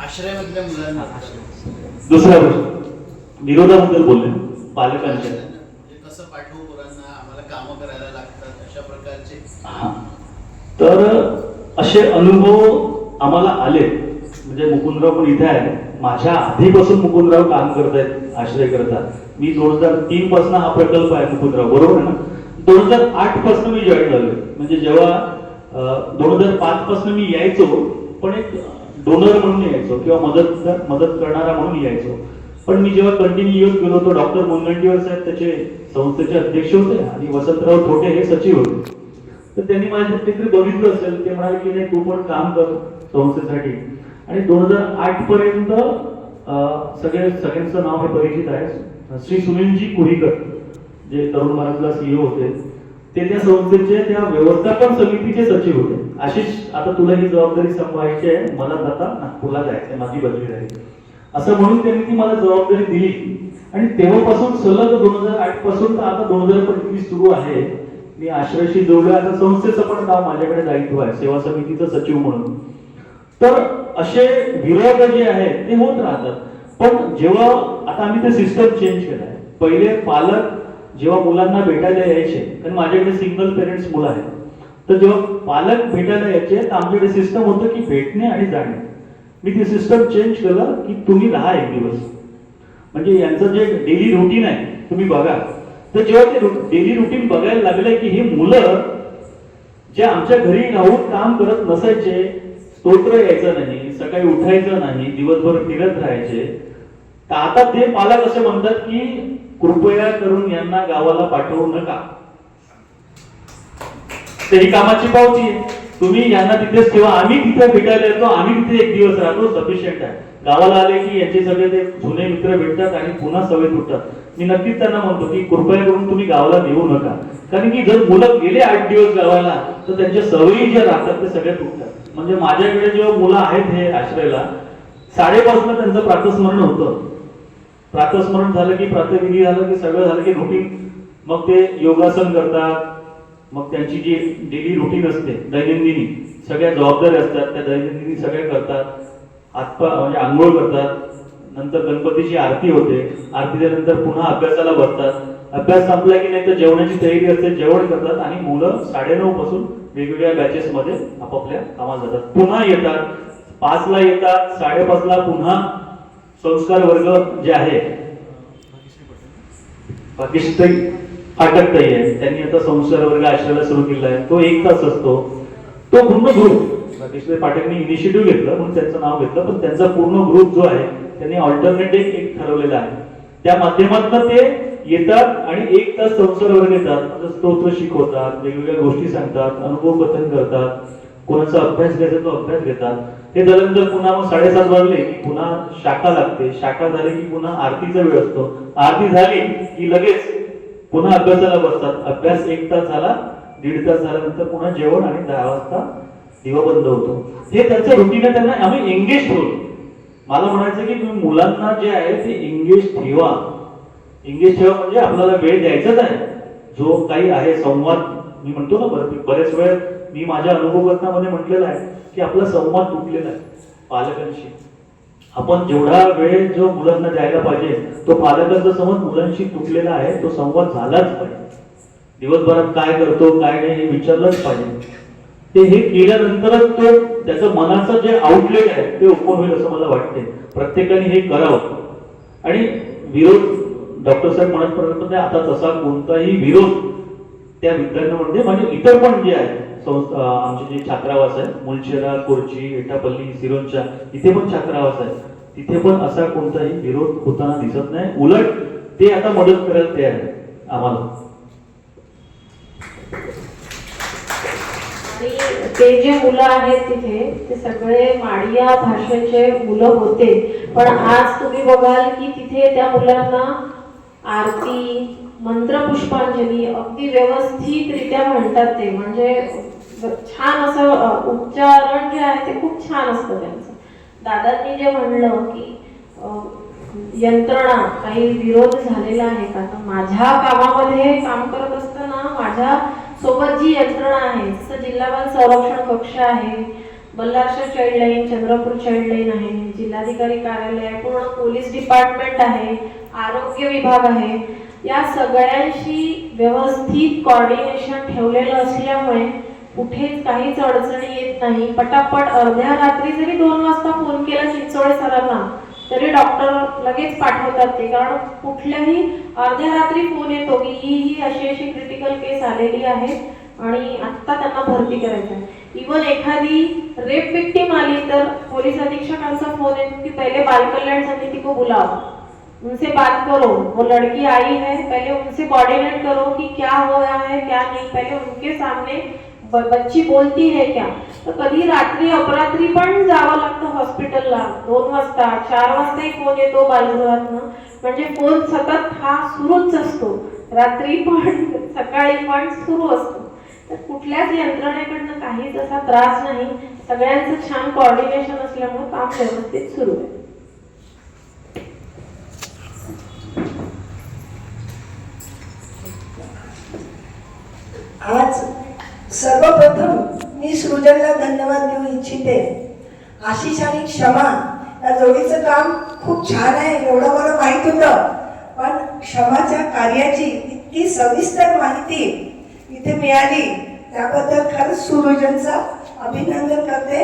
आश्रयामधल्या मुलांना दुसऱ्या गोष्ट विरोधाबद्दल बोलले पालकांच्या कसं पाठवू मुलांना, आम्हाला कामं करायला लागतात अशा प्रकारचे. तर असे अनुभव आम्हाला आले. म्हणजे मुकुंदराव पण इथे आहे, माझ्या आधीपासून मुकुंदराव काम करतायत आश्रय करतात. मी 2003 पासून हा प्रकल्प आहे मुकुंदराव, बरोबर ना. 2008 पासून मी जॉईन झालो. म्हणजे जेव्हा 2005 पासून मी यायचो, पण एक डोनर म्हणून यायचो किंवा मदत करणारा म्हणून यायचो. पण मी जेव्हा कंटिन्यू येत गेलो तो डॉक्टर मुनगंटीवार साहेब त्याचे संस्थेचे अध्यक्ष होते आणि वसंतराव थोटे हे सचिव होते. तर त्यांनी माझ्या तिकडे बघितलं असेल, ते म्हणाले की नाही तू पण काम कर संस्थेसाठी. आणि 2008 पर्यंत सगळ्यांचं नाव हे परिचित आहे. श्री सुनीलजी कुहीकर जे तरुण भारतला सीईओ होते, ते त्या संस्थेचे त्या व्यवस्थापन समितीचे सचिव होते. आशिष, आता तुला ही जबाबदारी सांभाळायची आहे, मला आता नागपूरला जायचंय, माझी बदली झाली असं म्हणून त्यांनी ती मला जबाबदारी दिली. आणि तेव्हापासून सलग 2008 पासून तर आता 2025 सुरू आहे. मी आश्रयशी जोडलं. आता संस्थेचं पण काम माझ्याकडे दायित्व आहे, सेवा समितीचं सचिव म्हणून. तर असे विरोध जे आहेत ते होत राहतात. पण जेव्हा आता आम्ही ते सिस्टम चेंज केलाय, पहिले पालक जेव्हा मुलांना भेटायला यायचे, कारण माझ्याकडे सिंगल पेरेंट्स मुलं आहेत, तर जेव्हा पालक भेटायला यायचे तर आमच्याकडे सिस्टम होतं की भेटणे आणि जाणे. मी ते सिस्टम चेंज केलं की तुम्ही राहा एक दिवस, म्हणजे यांचं जे डेली रुटीन आहे तुम्ही बघा. तर जेव्हा ते डेली रुटीन बघायला लागले की ही मुलं जे आमच्या घरी राहून काम करत नसायचे, स्तोत्र यायचं नाही, सकाळी उठायचं नाही, दिवसभर फिरत राहायचे, तर आता ते पालक असे म्हणतात की कृपया करून यांना गावाला पाठवू नका. तर ही कामाची पावती आहे, तुम्ही यांना तिथेच ठेवा, आम्ही तिथे भेटायला येतो, आम्ही तिथे एक दिवस राहतो, सफिशियंट आहे. गावाला आले की यांचे सगळे ते जुने मित्र भेटतात आणि पुन्हा सवय तुटतात. मी नक्कीच त्यांना म्हणतो की कृपया करून तुम्ही गावाला नेऊ नका, कारण की जर मुलं गेले 8 दिवस गावाला तर त्यांच्या सवयी ज्या राहतात ते सगळे तुटतात. म्हणजे माझ्याकडे जेव्हा मुलं आहेत हे आश्रयला, 5:30 त्यांचं प्रातस्मरण होतं. प्रातस्मरण झालं की प्रातःविधी झालं की सगळं झालं की रुटीन, मग ते योगासन करतात. मग त्यांची जी डेली रुटीन असते दैनंदिनी, सगळ्या जबाबदाऱ्या असतात त्या दैनंदिनी सगळ्या करतात. हातपा म्हणजे आंघोळ करतात, नंतर गणपतीची आरती होते, आरतीच्या नंतर पुन्हा अभ्यासाला बसतात. अभ्यास संपला की नाही तर जेवणाची तयारी असते, जेवण करतात आणि मुलं 9:30 पासून वेगवेगळ्या बॅचेस मध्ये आपापल्या कामाला जातात. पुन्हा येतात, 5ला येतात, 5:30ला पुन्हा संस्कार वर्ग जे आहे पाकिस्तान फाटक ताई आहे, त्यांनी आता संस्कार वर्ग आश्रयाला सुरू केला आहे. तो 1 तास असतो. तो पूर्ण ग्रुप पाकिस्तान पाठकने इनिशिएटिव्ह घेतलं म्हणून त्यांचं नाव घेतलं, पण त्यांचा पूर्ण ग्रुप जो आहे त्यांनी ऑल्टरनेटिव्ह एक ठरवलेला आहे. त्या माध्यमातून ते येतात आणि 1 तास संस्कार वर्ग घेतात, स्तोत्र शिकवतात, वेगवेगळ्या गोष्टी सांगतात, अनुभव कथन करतात, कोणाचा अभ्यास घ्यायचा तो अभ्यास घेतात. हे झाल्यानंतर पुन्हा मग 7:30 वाजले की पुन्हा शाखा लागते, शाखा झाली की पुन्हा आरतीचा वेळ असतो, आरती झाली की लगेच पुन्हा अभ्यासाला बसतात. अभ्यास 1 तास झाला, 1.5 तास झाल्यानंतर पुन्हा जेवण आणि 10 वाजता दिवा बंद होतो. हे त्यांचं रुटीन आहे, त्यांना आम्ही एंगेज ठेवतो. मला म्हणायचं की तुम्ही मुलांना जे आहे ते एंगेज ठेवा. एंगेज ठेवा म्हणजे आपल्याला वेळ द्यायचाच आहे. जो काही आहे संवाद, मी म्हणतो ना बरेच वेळ मी माझ्या अनुभवकथनामध्ये म्हटलेलं आहे की आपला संवाद तुटलेला आहे पालकांशी. आपण जेवढा वेळ जो मुलांना द्यायला पाहिजे तो पालकांचा संवाद मुलांशी तुटलेला आहे. तो संवाद झालाच पाहिजे. दिवसभरात काय करतो काय नाही हे विचारलंच पाहिजे. ते हे केल्यानंतरच तो त्याचं मनाचं जे आउटलेट आहे ते ओपन होईल असं मला वाटते. प्रत्येकाने हे करावं. आणि विरोध डॉक्टर साहेब म्हणत आता तसा कोणताही विरोध त्या विद्यार्थ्यांमध्ये म्हणजे इतर पण जे आहे आमचे जे छात्रावास आहे मुलचेरा, कोरची, एटापल्ली, सिरोंचा, इथे पण छात्रावास आहे, तिथे पण असा कोणताही विरोध होताना दिसत नाही. उलट ते आता मदत करायला तयार आहे आम्हाला. आणि ते जे मुलं आहेत तिथे ते सगळे माडिया भाषेचे मुलं होते, पण आज तुम्ही बघाल की तिथे त्या मुलांना आरती, मंत्रपुष्पांजली अगदी व्यवस्थितरित्या म्हणतात. ते म्हणजे छान असं उच्चारण जे आहे ते खूप छान असतं त्यांचं. दादांनी जे म्हणलं की यंत्रणा काही विरोध झालेला आहे का, तर माझ्या कामामध्ये काम करत असताना माझ्या सोबत जी यंत्रणा आहे, जसं जिल्हा बाल संरक्षण कक्ष आहे, Ballarshah child line, Chandrapur child line आहे, जिल्हाधिकारी कार्यालय आहे, पूर्ण पोलीस डिपार्टमेंट आहे, आरोग्य विभाग आहे. या सगळ्यांशी व्यवस्थित कोऑर्डिनेशन ठेवलेलं असल्यामुळे कुठेच काहीच अडचणी येत नाही. पटापट अर्ध्या रात्री जरी 2 वाजता फोन केला चिंचोळे सरांना तरी डॉक्टर लगेच पाठवतात ते, कारण कुठल्याही अर्ध्या रात्री फोन येतो की ही अशी अशी क्रिटिकल केस आलेली आहे आणि आत्ता त्यांना भरती करायचं आहे. इवन एखादी रेप विक्टिम आली तर पोलीस अधीक्षकांचा फोन येतो की पहिले बाल कल्याण समिति को बुलाओ, उनसे बात करो, वो लड़की आई है, पहले उनसे कोऑर्डिनेट करो कि क्या हो रहा है क्या नहीं, पहले उनके सामने बच्ची बोलती है क्या. तर कधी रात्री अपरात्री पण जावं लागतं हॉस्पिटलला 2 वाजता 4 वाजताही फोन येतो बालगृहातनं. म्हणजे फोन सतत हा सुरूच असतो, रात्री पण सकाळी पण सुरू असतो. तर कुठल्याच यंत्रणेकडनं काहीच असा त्रास नाही. सगळ्यांचं छान कोऑर्डिनेशन असल्यामुळे काम व्यवस्थित सुरू आहे. आज सर्वप्रथम मी सृजनला धन्यवाद देऊ इच्छिते. आशिष आणि क्षमा या जोडीचं काम खूप छान आहे एवढं मला माहित होतं, पण क्षमाच्या कार्याची इतकी सविस्तर माहिती इथे मिळाली त्याबद्दल खरंच सृजनचं अभिनंदन करते.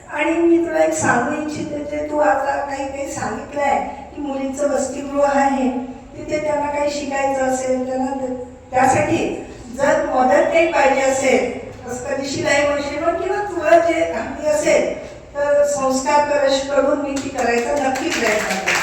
आणि मी तुला एक सांगू इच्छिते, जे तू आता काही सांगितलंय की मुलींचं वसतिगृह आहे, तिथे त्यांना काही शिकायचं असेल त्यांना त्यासाठी जर मदत काही पाहिजे असेल, कधी शिलाई मशीनवर किंवा तुला जे हवी असेल तर संस्कार कडून मी ती करायचा नक्की प्रयत्न करेन.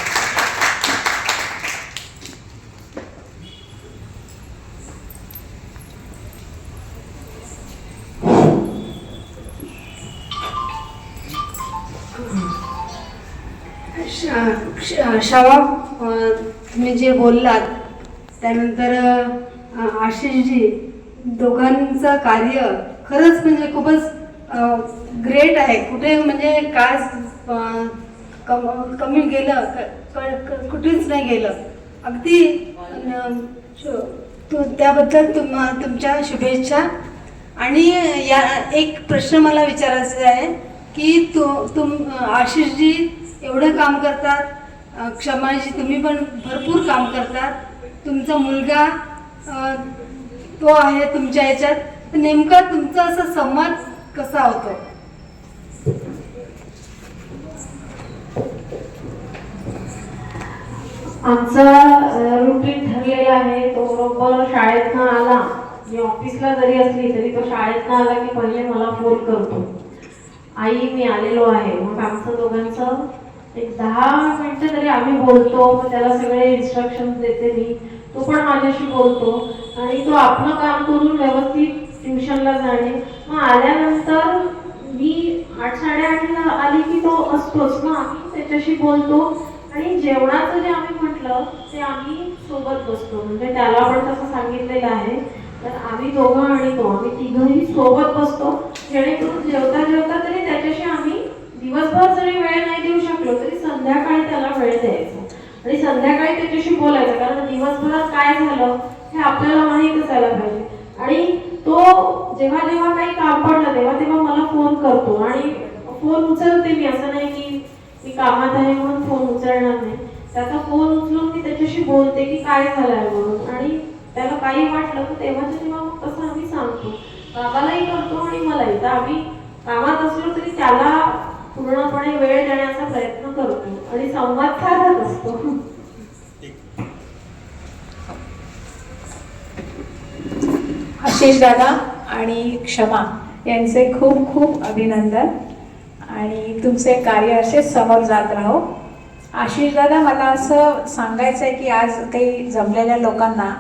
शावा तुम्ही जे बोललात त्यानंतर आशिषजी दोघांचं कार्य खरंच म्हणजे खूपच ग्रेट आहे. कुठे म्हणजे काय कमी गेलं कुठेच नाही गेलं. अगदी त्याबद्दल तुमच्या शुभेच्छा. आणि या एक प्रश्न मला विचारायचा आहे की आशिषजी एवढं काम करतात, क्षमाजी तुम्ही पण भरपूर काम करतात, तुमचा मुलगा तो आहे तुमच्या ह्याच्यात, तर नेमका तुमचा असा संवाद कसा होतो? आमचा रुटीन ठरलेला आहे. तो बरोबर शाळेतनं आला, मी ऑफिसला जरी असली तरी तो शाळेतनं आला की पहिले मला फोन करतो, आई मी आलेलो आहे. मग आमचं दोघांचं एक 10 मिनिटं तरी आम्ही बोलतो. मग त्याला सगळे इन्स्ट्रक्शन देते मी, तो पण माझ्याशी बोलतो आणि तो आपलं काम करून व्यवस्थित ट्युशनला जाणे. मग आल्यानंतर मी 8-8:30 आली की तो असतोच, मग आम्ही त्याच्याशी बोलतो. आणि जेवणाचं जे आम्ही म्हटलं ते आम्ही सोबत बसतो, म्हणजे त्याला पण तसं सांगितलेलं आहे. तर आम्ही दोघं आणि तो आम्ही तिघंही सोबत बसतो, जेणेकरून जेवता जेवता तरी त्याच्याशी आम्ही दिवसभर जरी वेळ नाही देऊ शकलो तरी संध्याकाळी त्याला वेळ द्यायचा आणि संध्याकाळी त्याच्याशी बोलायचं, कारण दिवसभरात काय झालं हे आपल्याला माहीत असायला पाहिजे. आणि तो जेव्हा जेव्हा काही काम पडलं तेव्हा मला फोन करतो आणि फोन उचलते मी. असं नाही की मी कामात आहे म्हणून फोन उचलणार नाही. त्याचा फोन उचलून मी त्याच्याशी बोलते की काय झालंय म्हणून, आणि त्याला काही वाटलं तर तेव्हा मग तसं आम्ही सांगतो. बाबालाही करतो आणि मलाही. तर आम्ही कामात असलो तरी त्याला पूर्णपणे वेळ देण्याचा प्रयत्न करतो आणि संवाद साधत असतो. आशिष दादा आणि क्षमा यांचे खूप खूप अभिनंदन आणि तुमचे कार्य असे समोर जात राहो. आशिष दादा, मला असं सांगायचं आहे की आज काही जमलेल्या लोकांना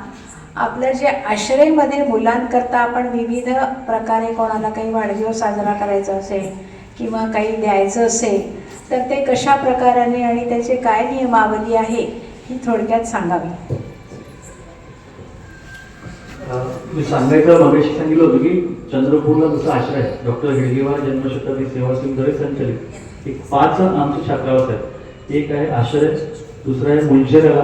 आपलं जे आश्रयमध्ये मुलांकरता आपण विविध प्रकारे कोणाला काही वाढदिवस साजरा करायचा असेल किंवा काही द्यायचं असेल तर ते कशा प्रकाराने आणि त्याचे काय नियमावली आहे ही थोडक्यात सांगावी. मी सांगायचं मगाशी सांगितलं होतं की चंद्रपूरला जसं आश्रय डॉक्टर हेडगेवार जन्मशताब्दी सेवा सुंदर संचलित एक 5 आमचे छात्रावास आहेत. एक आहे आश्रय, दुसरा आहे मुंशेराला,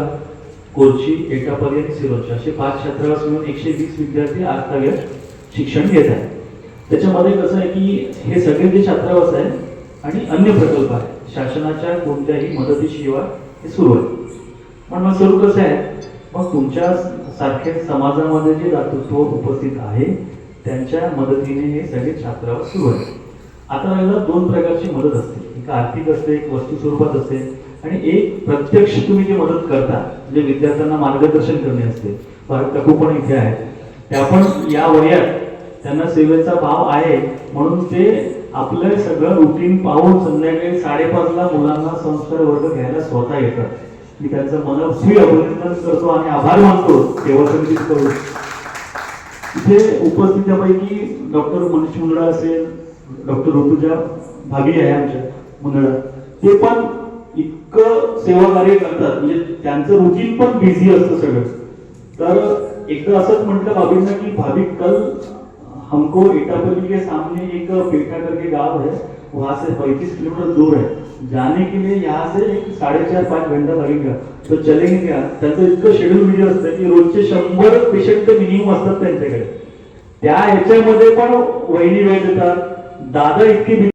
कोरची, एटापल्ली आणि सिरोंचा, असे 5 छात्रावास मिळून 120 विद्यार्थी आजतागायत शिक्षण घेत आहेत. त्याच्यामध्ये कसं आहे की हे सगळे जे छात्रावास आहे आणि अन्य प्रकल्प आहे शासनाच्या कोणत्याही मदतीशिवाय हे सुरू आहे. पण मग सुरू कसं आहे, मग तुमच्या सारख्या समाजामध्ये जे दातृत्व उपस्थित आहे त्यांच्या मदतीने हे सगळे छात्रावास सुरू आहे. आता राहिला दोन प्रकारची मदत असते, एक आर्थिक असते, एक वस्तू स्वरूपात असते आणि एक प्रत्यक्ष तुम्ही जे मदत करता जे विद्यार्थ्यांना मार्गदर्शन करणे असते. भारत काकू पण इथे आहेत, त्या पण या वयात त्यांना सेवेचा भाव आहे म्हणून ते आपलं सगळं रुटीन पाहून संध्याकाळी 5:30ला मुलांना संस्कार वर्ग घ्यायला स्वतः येतात. मी त्यांचं मनस्वी अभिनंदन करतो आणि आभार मानतो सेवा समितीत करून. इथे उपस्थितांपैकी डॉक्टर मनीष मुंदडा असेल, डॉक्टर ऋतुजा भाभी आहे आमच्या मुंदडा, ते पण इतकं सेवा कार्य करतात म्हणजे त्यांचं रुटीन पण बिझी असतं सगळं. तर एकदा असंच म्हटलं भाभींना की भाभी कल हमको एटापल्ली के सामने एक पेठा करके गांव है, वहां से 35 किलोमीटर दूर है, जाने के लिए यहाँ से एक 4.5-5 घंटा लगेगा, तो चलेंगे क्या? त्यांचं इतकं शेड्यूल बिझी असतं की रोजचे 100 पेशंट मिनिमम असतात त्यांच्याकडे. त्या ह्याच्यामध्ये पण वहिनी वेळ देतात, दादा इतकी